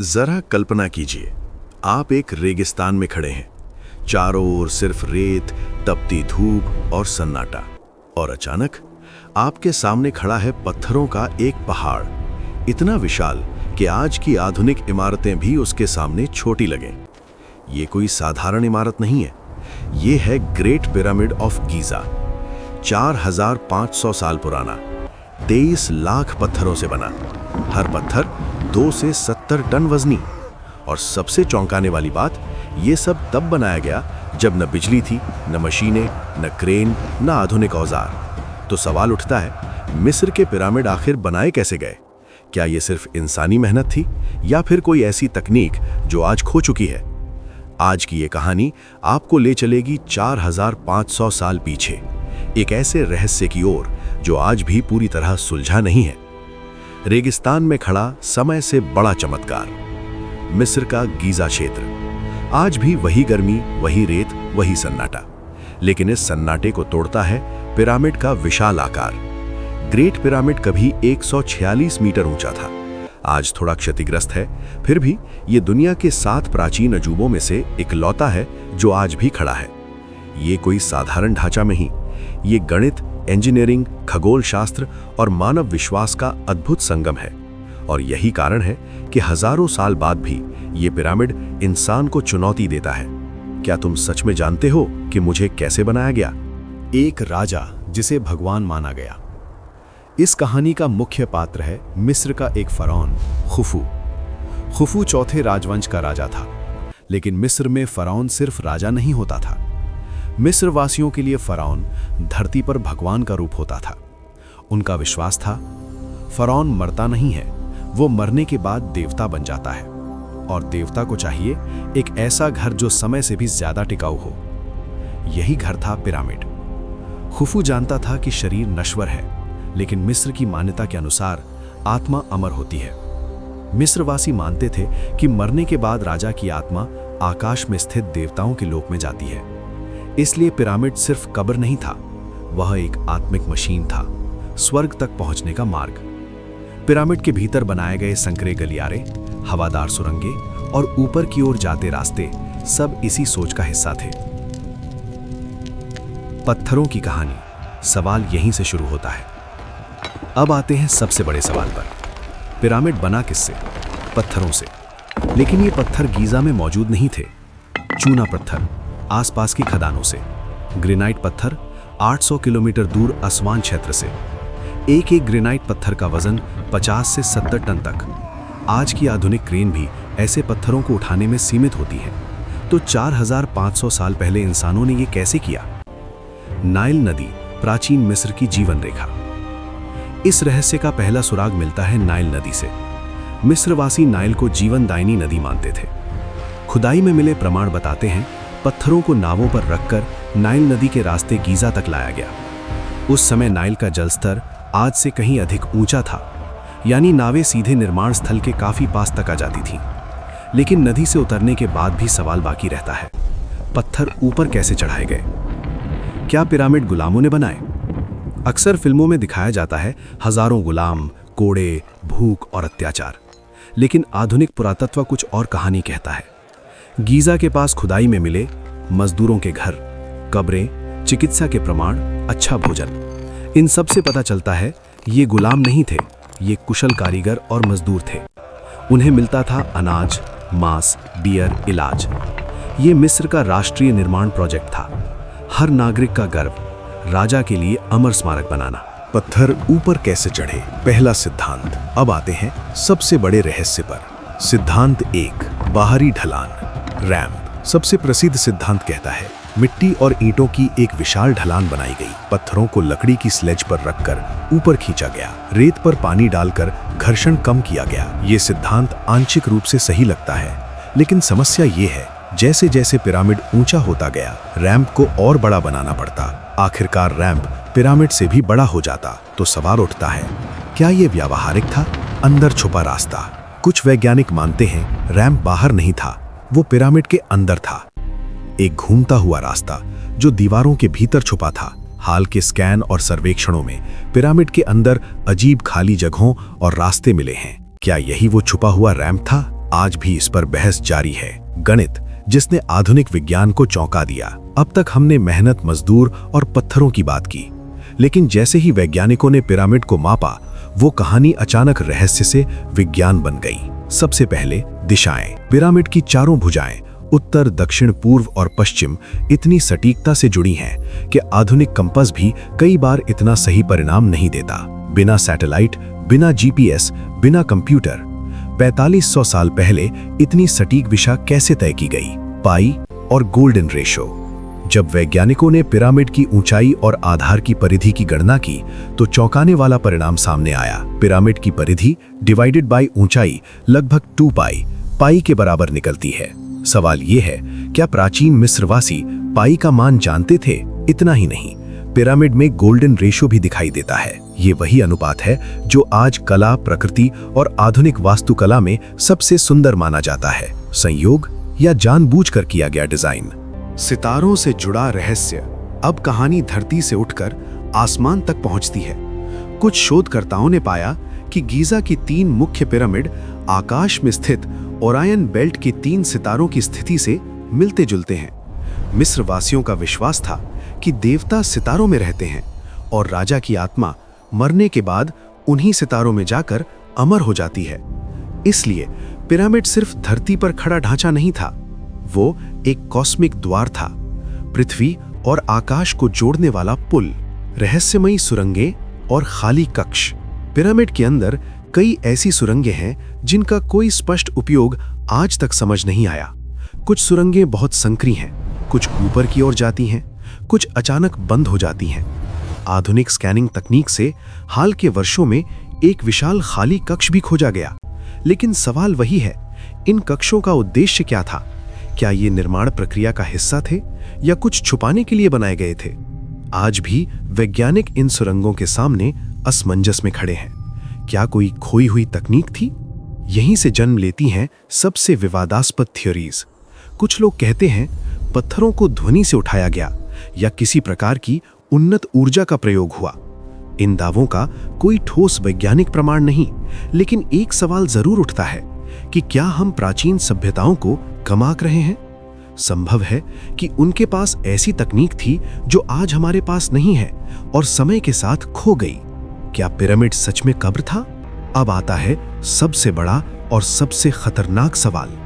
जरा कल्पना कीजिए, आप एक रेगिस्तान में खड़े हैं। चारों ओर सिर्फ रेत, तपती धूप और सन्नाटा। और अचानक आपके सामने खड़ा है पत्थरों का एक पहाड़, इतना विशाल कि आज की आधुनिक इमारतें भी उसके सामने छोटी लगें। ये कोई साधारण इमारत नहीं है, ये है ग्रेट पिरामिड ऑफ गीजा। 4500 साल पुराना, 23 लाख पत्थरों से बना, हर पत्थर 2 से 70 टन वजनी। और सबसे चौंकाने वाली बात, ये सब तब बनाया गया जब न बिजली थी, न मशीनें, न क्रेन, न आधुनिक औजार। तो सवाल उठता है, मिस्र के पिरामिड आखिर बनाए कैसे गए? क्या ये सिर्फ इंसानी मेहनत थी या फिर कोई ऐसी तकनीक जो आज खो चुकी है? आज की ये कहानी आपको ले चलेगी 4500 साल पीछे, एक ऐसे रहस्य की ओर जो आज भी पूरी तरह सुलझा नहीं है। रेगिस्तान में खड़ा समय से बड़ा चमत्कार, मिस्र का गीजा क्षेत्र। आज भी वही गर्मी, वही रेत, वही सन्नाटा, लेकिन इस सन्नाटे को तोड़ता है पिरामिड का विशाल आकार। ग्रेट पिरामिड कभी 146 मीटर ऊंचा था, आज थोड़ा क्षतिग्रस्त है, फिर भी ये दुनिया के 7 प्राचीन अजूबों में से इकलौता है जो आज भी खड़ा है। ये कोई साधारण ढांचा नहीं, ये गणित, इंजीनियरिंग, खगोल शास्त्र और मानव विश्वास का अद्भुत संगम है। और यही कारण है कि हजारों साल बाद भी ये पिरामिड इंसान को चुनौती देता है। क्या तुम सच में जानते हो कि मुझे कैसे बनाया गया? एक राजा जिसे भगवान माना गया। इस कहानी का मुख्य पात्र है मिस्र का एक फरौन खुफू। खुफू चौथे राजवंश का राजा था, लेकिन मिस्र में फरौन सिर्फ राजा नहीं होता था। मिस्र वासियों के लिए फरौन धरती पर भगवान का रूप होता था। उनका विश्वास था, फरौन मरता नहीं है, वो मरने के बाद देवता बन जाता है, और देवता को चाहिए एक ऐसा घर जो समय से भी ज्यादा टिकाऊ हो। यही घर था पिरामिड। खुफू जानता था कि शरीर नश्वर है, लेकिन मिस्र की मान्यता के अनुसार आत्मा अमर होती है। मिस्रवासी मानते थे कि मरने के बाद राजा की आत्मा आकाश में स्थित देवताओं के लोक में जाती है। इसलिए पिरामिड सिर्फ कब्र नहीं था, वह एक आत्मिक मशीन था, स्वर्ग तक पहुंचने का मार्ग। पिरामिड के भीतर बनाए गए संकरे गलियारे, हवादार सुरंगें और ऊपर की ओर जाते रास्ते सब इसी सोच का हिस्सा थे। पत्थरों की कहानी, सवाल यहीं से शुरू होता है। अब आते हैं सबसे बड़े सवाल पर। पिरामिड बना किससे? पत्थरों से। लेकिन ये पत्थर गीजा में मौजूद नहीं थे। चूना पत्थर आसपास की खदानों से, ग्रेनाइट पत्थर 800 किलोमीटर दूर असवान क्षेत्र से। एक एक ग्रेनाइट पत्थर का वजन 50 से 70 टन तक। आज की आधुनिक क्रेन भी ऐसे पत्थरों को उठाने में सीमित होती है। तो 4500 साल पहले इंसानों ने ये कैसे किया? नाइल नदी, प्राचीन मिस्र की जीवन रेखा। इस रहस्य का पहला सुराग मिलता है नाइल नदी से। मिस्रवासी नाइल को जीवनदायिनी नदी मानते थे। खुदाई में मिले प्रमाण बताते हैं, पत्थरों को नावों पर रखकर नाइल नदी के रास्ते गीजा तक लाया गया। उस समय नाइल का जलस्तर आज से कहीं अधिक ऊंचा था, यानी नावें सीधे निर्माण स्थल के काफी पास तक आ जाती थीं। लेकिन नदी से उतरने के बाद भी सवाल बाकी रहता है, पत्थर ऊपर कैसे चढ़ाए गए? क्या पिरामिड गुलामों ने बनाए? अक्सर फिल्मों में दिखाया जाता है हजारों गुलाम, कोड़े, भूख और अत्याचार। लेकिन आधुनिक पुरातत्व कुछ और कहानी कहता है। गीजा के पास खुदाई में मिले मजदूरों के घर, कब्रें, चिकित्सा के प्रमाण, अच्छा भोजन, इन सब से पता चलता है ये गुलाम नहीं थे, ये कुशल कारीगर और मजदूर थे। उन्हें मिलता था अनाज, मांस, बियर, इलाज। ये मिस्र का राष्ट्रीय निर्माण प्रोजेक्ट था। हर नागरिक का गर्व, राजा के लिए अमर स्मारक बनाना। पत्थर ऊपर कैसे चढ़े? पहला सिद्धांत। अब आते हैं सबसे बड़े रहस्य पर। सिद्धांत 1, बाहरी ढलान, रैंप। सबसे प्रसिद्ध सिद्धांत कहता है, मिट्टी और ईंटों की एक विशाल ढलान बनाई गई। पत्थरों को लकड़ी की स्लेज पर रखकर ऊपर खींचा गया। रेत पर पानी डालकर घर्षण कम किया गया। ये सिद्धांत आंशिक रूप से सही लगता है, लेकिन समस्या ये है, जैसे जैसे पिरामिड ऊंचा होता गया, रैंप को और बड़ा बनाना पड़ता। आखिरकार रैंप पिरामिड से भी बड़ा हो जाता। तो सवाल उठता है, क्या ये व्यावहारिक था? अंदर छुपा रास्ता। कुछ वैज्ञानिक मानते हैं रैंप बाहर नहीं था, वो पिरामिड के अंदर था। एक घूमता हुआ रास्ता जो दीवारों के भीतर छुपा था। हाल के स्कैन और सर्वेक्षणों में पिरामिड के अंदर अजीब खाली जगहों और रास्ते मिले हैं। क्या यही वो छुपा हुआ रैंप था? आज भी इस पर बहस जारी है। गणित, जिसने आधुनिक विज्ञान को चौंका दिया। अब तक हमने मेहनत, मजदूर और पत्थरों की बात की, लेकिन जैसे ही वैज्ञानिकों ने पिरामिड को मापा, वो कहानी अचानक रहस्य से विज्ञान बन गई। सबसे पहले दिशाएं। पिरामिड की चारों भुजाएं उत्तर, दक्षिण, पूर्व और पश्चिम इतनी सटीकता से जुड़ी हैं कि आधुनिक कंपास भी कई बार इतना सही परिणाम नहीं देता। बिना सैटेलाइट, बिना जीपीएस, बिना कंप्यूटर 4500 साल पहले इतनी सटीक दिशा कैसे तय की गई? पाई और गोल्डन रेशो। जब वैज्ञानिकों ने पिरामिड की ऊंचाई और आधार की परिधि की गणना की, तो चौंकाने वाला परिणाम सामने आया। पिरामिड की परिधि डिवाइडेड बाय ऊंचाई लगभग 2 पाई के बराबर निकलती है। सवाल ये है, क्या प्राचीन मिस्रवासी पाई का मान जानते थे? इतना ही नहीं, पिरामिड में गोल्डन रेशो भी दिखाई देता है। ये वही अनुपात है जो आज कला, प्रकृति और आधुनिक वास्तुकला में सबसे सुंदर माना जाता है। संयोग या जानबूझकर किया गया डिजाइन? सितारों से जुड़ा रहस्य। अब कहानी धरती से उठकर आसमान तक पहुंचती है। कुछ शोधकर्ताओं ने पाया कि गीजा की 3 मुख्य पिरामिड आकाश में स्थित ओरायन बेल्ट के 3 सितारों की स्थिति से मिलते जुलते हैं। मिस्र वासियों का विश्वास था कि देवता सितारों में रहते हैं और राजा की आत्मा मरने के बाद उन्हीं सितारों में जाकर अमर हो जाती है। इसलिए पिरामिड सिर्फ धरती पर खड़ा ढांचा नहीं था, वो एक कॉस्मिक द्वार था, पृथ्वी और आकाश को जोड़ने वाला पुल। रहस्यमयी सुरंगें और खाली कक्ष। पिरामिड के अंदर कई ऐसी सुरंगें हैं जिनका कोई स्पष्ट उपयोग आज तक समझ नहीं आया। कुछ सुरंगें बहुत संकरी हैं, कुछ ऊपर की ओर जाती हैं, कुछ अचानक बंद हो जाती हैं। आधुनिक स्कैनिंग तकनीक से हाल के वर्षों में एक विशाल खाली कक्ष भी खोजा गया। लेकिन सवाल वही है, इन कक्षों का उद्देश्य क्या था? क्या ये निर्माण प्रक्रिया का हिस्सा थे या कुछ छुपाने के लिए बनाए गए थे? आज भी वैज्ञानिक इन सुरंगों के सामने असमंजस में खड़े हैं। क्या कोई खोई हुई तकनीक थी? यहीं से जन्म लेती हैं सबसे विवादास्पद थ्योरीज। कुछ लोग कहते हैं पत्थरों को ध्वनि से उठाया गया या किसी प्रकार की उन्नत ऊर्जा का प्रयोग हुआ। इन दावों का कोई ठोस वैज्ञानिक प्रमाण नहीं, लेकिन एक सवाल जरूर उठता है कि क्या हम प्राचीन सभ्यताओं को कमाक रहे हैं? संभव है कि उनके पास ऐसी तकनीक थी जो आज हमारे पास नहीं है और समय के साथ खो गई। क्या पिरामिड सच में कब्र था? अब आता है सबसे बड़ा और सबसे खतरनाक सवाल।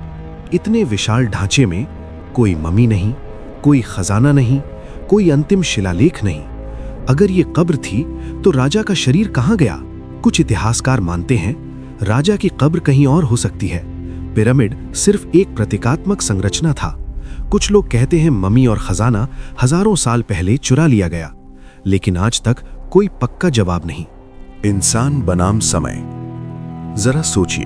इतने विशाल ढांचे में कोई ममी नहीं, कोई खजाना नहीं, कोई अंतिम शिलालेख नहीं। अगर ये कब्र थी तो राजा का शरीर कहाँ गया? कुछ इतिहासकार मानते हैं राजा की कब्र कहीं और हो सकती है। पिरामिड सिर्फ एक प्रतीकात्मक संरचना था। कुछ लोग कहते हैं ममी और खजाना हजारों साल पहले चुरा लिया गया, लेकिन आज तक कोई पक्का जवाब नहीं। इंसान बनाम समय। जरा सोचिए,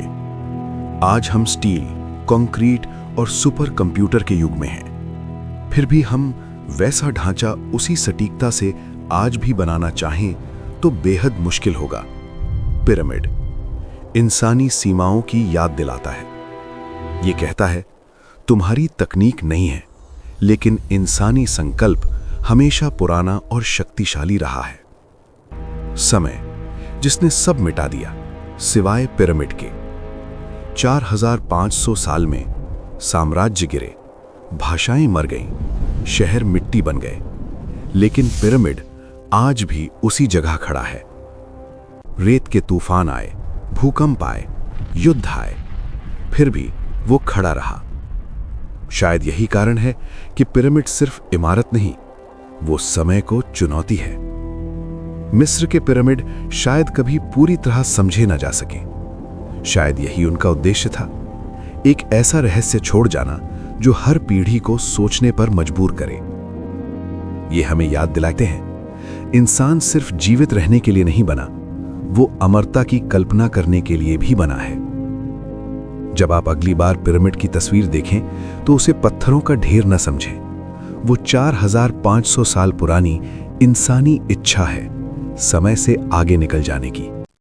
आज हम स्टील, कंक्रीट और सुपर कंप्यूटर के युग में हैं। फिर भी हम वैसा ढांचा उसी सटीकता से आज भी बनाना चाहें तो बेहद मुश्किल होगा। पिरामिड इंसानी सीमाओं की याद दिलाता है। ये कहता है तुम्हारी तकनीक नहीं है, लेकिन इंसानी संकल्प हमेशा पुराना और शक्तिशाली रहा है। समय, जिसने सब मिटा दिया सिवाय पिरामिड के। 4500 साल में साम्राज्य गिरे, भाषाएं मर गईं, शहर मिट्टी बन गए, लेकिन पिरामिड आज भी उसी जगह खड़ा है। रेत के तूफान आए, भूकंप आए, युद्ध आए, फिर भी वो खड़ा रहा। शायद यही कारण है कि पिरामिड सिर्फ इमारत नहीं, वो समय को चुनौती है। मिस्र के पिरामिड शायद कभी पूरी तरह समझे न जा सके। शायद यही उनका उद्देश्य था, एक ऐसा रहस्य छोड़ जाना जो हर पीढ़ी को सोचने पर मजबूर करे। ये हमें याद दिलाते हैं, इंसान सिर्फ जीवित रहने के लिए नहीं बना, वो अमरता की कल्पना करने के लिए भी बना है। जब आप अगली बार पिरामिड की तस्वीर देखें तो उसे पत्थरों का ढेर न समझें। वो 4500 साल पुरानी इंसानी इच्छा है, समय से आगे निकल जाने की।